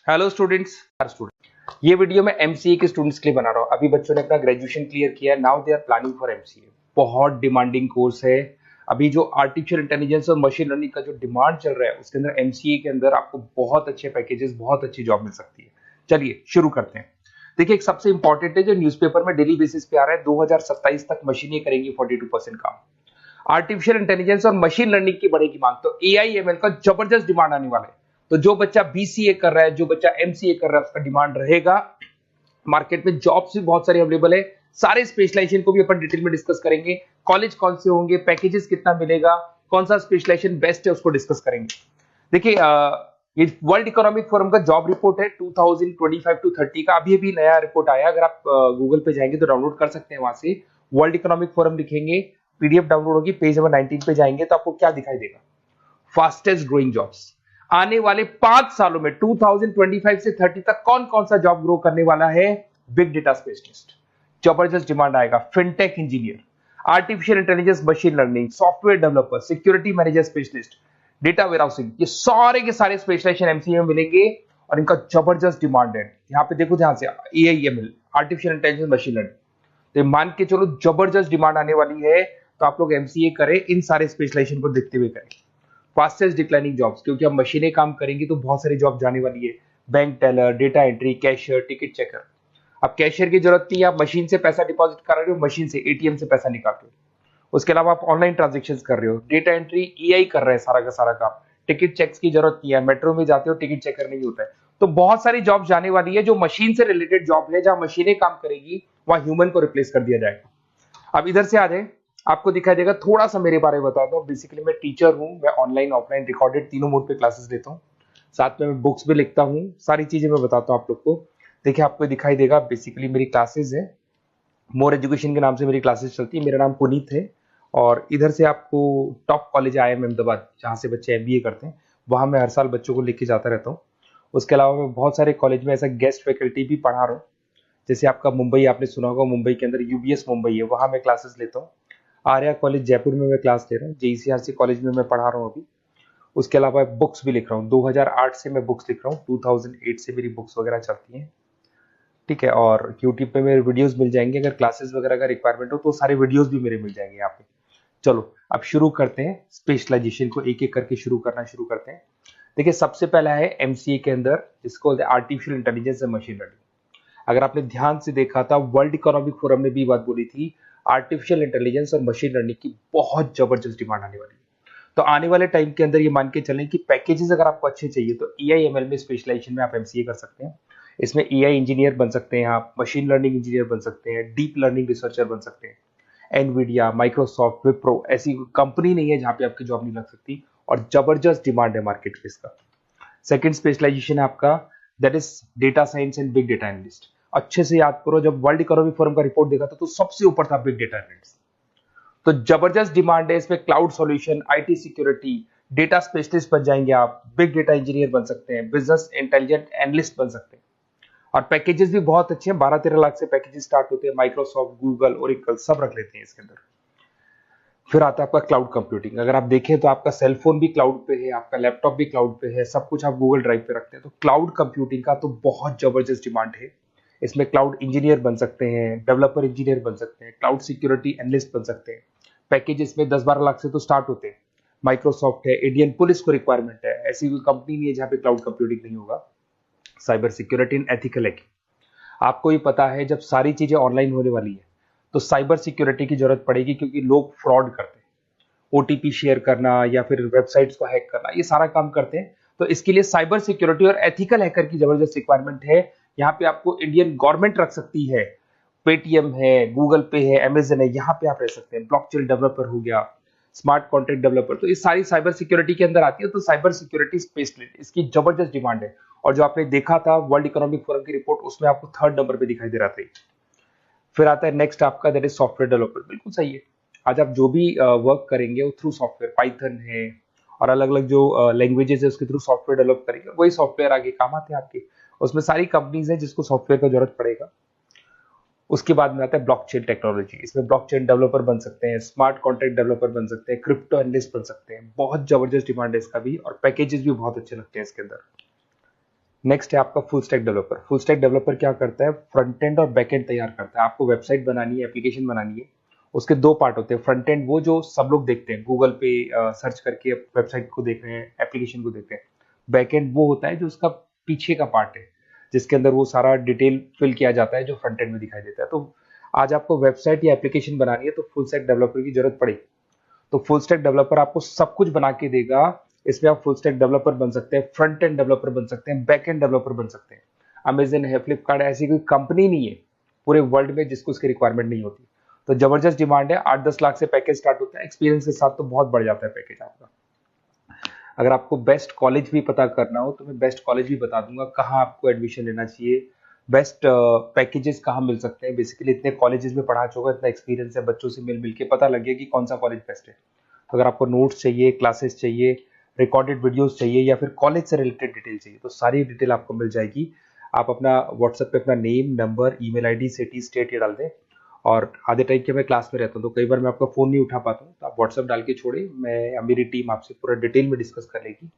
Hello students, ये video मैं MCA के स्टूडेंट्स के लिए बना रहा हूँ। अभी बच्चों ने अपना ग्रेजुएशन क्लियर किया है, now they are planning for MCA. बहुत डिमांडिंग कोर्स है। अभी जो आर्टिफिशियल इंटेलिजेंस और मशीन लर्निंग का जो डिमांड चल रहा है उसके अंदर एमसीए के अंदर आपको बहुत अच्छे पैकेजेस, बहुत अच्छी जॉब मिल सकती है। चलिए शुरू करते हैं। देखिए, एक सबसे इंपॉर्टेंट है जो न्यूज़पेपर में डेली बेसिस पे आ रहा है, 2027 तक मशीनें करेंगी 42% काम। आर्टिफिशियल इंटेलिजेंस और मशीन लर्निंग की बढ़ेगी मांग, तो एआई एमएल का जबरदस्त डिमांड आने वाला है। तो जो बच्चा बीसीए कर रहा है, जो बच्चा एमसीए कर रहा है, उसका डिमांड रहेगा। मार्केट में जॉब्स भी बहुत सारे अवेलेबल है। सारे स्पेशलाइजेशन को भी अपन डिटेल में डिस्कस करेंगे। कॉलेज कौन से होंगे, पैकेजेस कितना मिलेगा, कौन सा स्पेशलाइजेशन बेस्ट है, उसको डिस्कस करेंगे। देखिए, ये वर्ल्ड इकोनॉमिक फोरम का जॉब रिपोर्ट है 2025 टू 30 का। अभी अभी नया रिपोर्ट आया, अगर आप गूगल पे जाएंगे तो डाउनलोड कर सकते हैं। वहां से वर्ल्ड इकोनॉमिक फोरम लिखेंगे, पीडीएफ डाउनलोड होगी, पेज नंबर 19 पे जाएंगे तो आपको क्या दिखाई देगा, फास्टेस्ट ग्रोइंग जॉब्स। आने वाले 5 सालों में 2025 से 30 तक कौन कौन सा जॉब ग्रो करने वाला है। बिग डेटा स्पेशलिस्ट, जबरदस्त डिमांड आएगा। Fintech engineer, artificial intelligence, machine learning, software developer, security manager specialist, data warehousing, ये सारे के सारे स्पेशलाइजेशन एमसीए में मिलेंगे और इनका जबरदस्त डिमांड है। यहाँ पे देखो, ध्यान से, AIML, artificial intelligence, machine learning, तो मान के चलो जबरदस्त डिमांड आने वाली है। तो आप लोग एमसीए करें, इन सारे स्पेशलाइजेशन को देखते हुए करें। फास्टेस्ट डिक्लाइनिंग जॉब्स, क्योंकि अब मशीनें काम करेंगी तो बहुत सारी जॉब जाने वाली है। Bank teller, data entry, cashier, ticket checker. अब कैशियर की जरूरत नहीं है, आप मशीन से पैसा डिपॉजिट कर रहे हो, मशीन से एटीएम से पैसा निकाल रहे हो। उसके अलावा आप ऑनलाइन ट्रांजेक्शन कर रहे हो। डेटा एंट्री ईआई कर रहे हैं सारा का सारा काम। टिकट चेक्स की जरूरत नहीं है, मेट्रो में जाते हो टिकट चेकर नहीं होता है। तो बहुत सारी जॉब जाने वाली है जो मशीन से रिलेटेड जॉब है, जहां मशीनें काम करेगी वहां ह्यूमन को रिप्लेस कर दिया जाएगा। अब इधर से आ जाए, आपको दिखाई देगा। थोड़ा सा मेरे बारे में बता दो। बेसिकली मैं टीचर हूं, मैं ऑनलाइन ऑफलाइन रिकॉर्डेड तीनों मोड पे क्लासेस लेता हूं। साथ में मैं बुक्स भी लिखता हूं, सारी चीजें मैं बताता हूं आप लोग को। देखिए, आपको दिखाई देगा, बेसिकली मेरी क्लासेस है, मोर एजुकेशन के नाम से मेरी क्लासेस चलती है। मेरा नाम पुनीत है। और इधर से आपको टॉप कॉलेज आईआईएम अहमदाबाद, जहाँ से बच्चे एमबीए करते हैं, वहां मैं हर साल बच्चों को लेके जाता रहता हूँ। उसके अलावा मैं बहुत सारे कॉलेज में ऐसा गेस्ट फैकल्टी भी पढ़ा रहा हूँ। जैसे आपका मुंबई, आपने सुना होगा, मुंबई के अंदर यूबीएस मुंबई है, वहां मैं क्लासेस लेता हूँ। आर्या कॉलेज जयपुर में मैं क्लास ले रहा हूँ। जेईसीआरसी कॉलेज में मैं पढ़ा रहा हूँ अभी। उसके अलावा बुक्स भी लिख रहा हूँ। 2008 से मैं बुक्स लिख रहा हूँ, 2008 से मेरी बुक्स वगैरह चलती हैं। ठीक है, और यूट्यूब पे मेरे वीडियोस मिल जाएंगे। अगर क्लासेस वगैरह का रिक्वायरमेंट हो तो सारे वीडियोस भी मेरे मिल जाएंगे यहाँ पे। चलो अब शुरू करते हैं, स्पेशलाइजेशन को एक एक करके शुरू करते हैं। देखिए, सबसे पहला है एमसीए के अंदर, जिसको artificial intelligence and machine learning. अगर आपने ध्यान से देखा था, वर्ल्ड इकोनॉमिक फोरम ने भी बात बोली थी, आर्टिफिशियल इंटेलिजेंस और मशीन लर्निंग की बहुत जबरदस्त डिमांड आने वाली है। तो आने वाले टाइम के अंदर ये मान के चलें कि पैकेजेस अगर आपको अच्छे चाहिए तो एआईएमएल में स्पेशलाइजेशन में आप एमसीए कर सकते हैं। इसमें एआई इंजीनियर बन सकते हैं, आप मशीन लर्निंग इंजीनियर बन सकते हैं, डीप लर्निंग रिसर्चर बन सकते हैं। एनवीडिया, माइक्रोसॉफ्ट, विप्रो, ऐसी कंपनी नहीं है जहां पे आपकी जॉब नहीं लग सकती। और जबरदस्त डिमांड है मार्केट में इसका। सेकंड स्पेशलाइजेशन है आपका, that is data science and big data analyst. अच्छे से याद करो, जब वर्ल्ड इकोनॉमिक फोरम का रिपोर्ट देखा था तो सबसे ऊपर था बिग डेटा एनालिस्ट। तो जबरदस्त डिमांड है इसमें। Cloud solution, IT security, data specialist बन जाएंगे आप, बिग डेटा इंजीनियर बन सकते हैं, बिजनेस इंटेलिजेंट एनालिस्ट बन सकते हैं। और पैकेजेस भी बहुत अच्छे हैं, 12-13 लाख से पैकेजेस स्टार्ट होते हैं। माइक्रोसॉफ्ट, गूगल, ओरेकल सब रख लेते हैं इसके अंदर। फिर आता है आपका क्लाउड कंप्यूटिंग। अगर आप देखें तो आपका सेल फोन भी क्लाउड पे है, आपका लैपटॉप भी क्लाउड पे है, सब कुछ आप गूगल ड्राइव पे रखते हैं। तो क्लाउड कंप्यूटिंग का तो बहुत जबरदस्त डिमांड है। इसमें क्लाउड इंजीनियर बन सकते हैं, डेवलपर इंजीनियर बन सकते हैं, क्लाउड सिक्योरिटी एनालिस्ट बन सकते हैं। पैकेज इसमें 10-12 लाख से तो स्टार्ट होते हैं। माइक्रोसॉफ्ट है, इंडियन पुलिस को रिक्वायरमेंट है, ऐसी कोई कंपनी नहीं है जहां पे क्लाउड कंप्यूटिंग नहीं होगा। Cyber security and ethical hacking, आपको ही पता है जब सारी चीजें ऑनलाइन होने वाली है तो साइबर सिक्योरिटी की जरूरत पड़ेगी, क्योंकि लोग फ्रॉड करते हैं। ओटीपी शेयर करना या फिर वेबसाइट्स को हैक करना, ये सारा काम करते हैं। तो इसके लिए साइबर सिक्योरिटी और एथिकल हैकर की जबरदस्त रिक्वायरमेंट है। यहाँ पे आपको इंडियन गवर्नमेंट रख सकती है, पेटीएम है, गूगल पे है, अमेजन है, यहाँ पे आप रह सकते हैं। ब्लॉकचेन डेवलपर हो गया, स्मार्ट कॉन्ट्रैक्ट डेवलपर, तो ये सारी साइबर सिक्योरिटी के अंदर आती है। तो साइबर सिक्योरिटी स्पेशलिस्ट, इसकी जबरदस्त डिमांड है। और जो आपने देखा था वर्ल्ड इकोनॉमिक फोरम की रिपोर्ट, उसमें आपको 3rd नंबर पे दिखाई दे रहा था। फिर आता है नेक्स्ट आपका, दैट इज सॉफ्टवेयर डेवलपर। बिल्कुल सही है। आज आप जो भी वर्क करेंगे वो थ्रू सॉफ्टवेयर, पाइथन है और अलग अलग जो लैंग्वेजेस है उसके थ्रू सॉफ्टवेयर डेवलप करेंगे, वही सॉफ्टवेयर आगे काम आते हैं आपके। उसमें सारी कंपनीज है जिसको सॉफ्टवेयर का जरूरत पड़ेगा। उसके बाद में आता है ब्लॉकचेन टेक्नोलॉजी। इसमें ब्लॉकचेन डेवलपर बन सकते हैं, स्मार्ट कॉन्ट्रैक्ट डेवलपर बन सकते हैं, क्रिप्टो एनालिस्ट बन सकते हैं। बहुत जबरदस्त डिमांड है इसका भी, और पैकेजेस भी बहुत अच्छे लगते हैं इसके अंदर। नेक्स्ट है आपका full stack developer. Full stack developer क्या करता है, फ्रंट एंड और बैक एंड तैयार करता है। आपको वेबसाइट बनानी है, एप्लीकेशन बनानी है, उसके दो पार्ट होते हैं। फ्रंट एंड वो जो सब लोग देखते हैं, गूगल पे सर्च करके वेबसाइट को देख रहे हैं, एप्लीकेशन को देख रहे हैं। बैक एंड वो होता है जो उसका पीछे का पार्ट है, जिसके अंदर वो सारा डिटेल फिल किया जाता है जो फ्रंट एंड में दिखाई देता है। तो आज आपको वेबसाइट या एप्लीकेशन बनानी है तो फुल स्टैक डेवलपर की जरूरत पड़ेगी। तो फुल स्टैक डेवलपर आपको सब कुछ बना के देगा। इसमें आप फुल स्टैक डेवलपर बन सकते हैं, फ्रंट एंड डेवलपर बन सकते हैं, बैक एंड डेवलपर बन सकते हैं। अमेजन है, फ्लिपकार्ट, ऐसी कोई कंपनी नहीं है पूरे वर्ल्ड में जिसको उसकी रिक्वायरमेंट नहीं होती। तो जबरदस्त डिमांड है, 8-10 लाख से पैकेज स्टार्ट होता है। एक्सपीरियंस के साथ तो बहुत बढ़ जाता है पैकेज आपका। अगर आपको बेस्ट कॉलेज भी पता करना हो तो मैं बेस्ट कॉलेज भी बता दूंगा, कहाँ आपको एडमिशन लेना चाहिए, बेस्ट पैकेजेस कहाँ मिल सकते हैं। बेसिकली इतने कॉलेजेस में पढ़ा चुका, इतना एक्सपीरियंस है, बच्चों से मिल मिल के पता लग गया कि कौन सा कॉलेज बेस्ट है। तो अगर आपको नोट्स चाहिए, क्लासेस चाहिए, रिकॉर्डेड वीडियोस चाहिए या फिर कॉलेज से रिलेटेड डिटेल चाहिए, तो सारी डिटेल आपको मिल जाएगी। आप अपना व्हाट्सएप पे अपना name, number, email ID, city, state ये डाल दें। और आधे टाइम के मैं क्लास में रहता हूँ तो कई बार मैं आपका फ़ोन नहीं उठा पाता हूँ, तो आप व्हाट्सएप डाल के छोड़े, मैं मेरी टीम आपसे पूरा डिटेल में डिस्कस कर लेगी।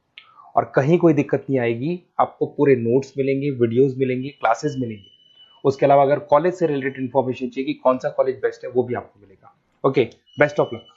और कहीं कोई दिक्कत नहीं आएगी। आपको पूरे नोट्स मिलेंगे, वीडियोस मिलेंगे, क्लासेस मिलेंगे। उसके अलावा अगर कॉलेज से रिलेटेड इन्फॉर्मेशन चाहिए कि कौन सा कॉलेज बेस्ट है, वो भी आपको मिलेगा। Okay, best of luck.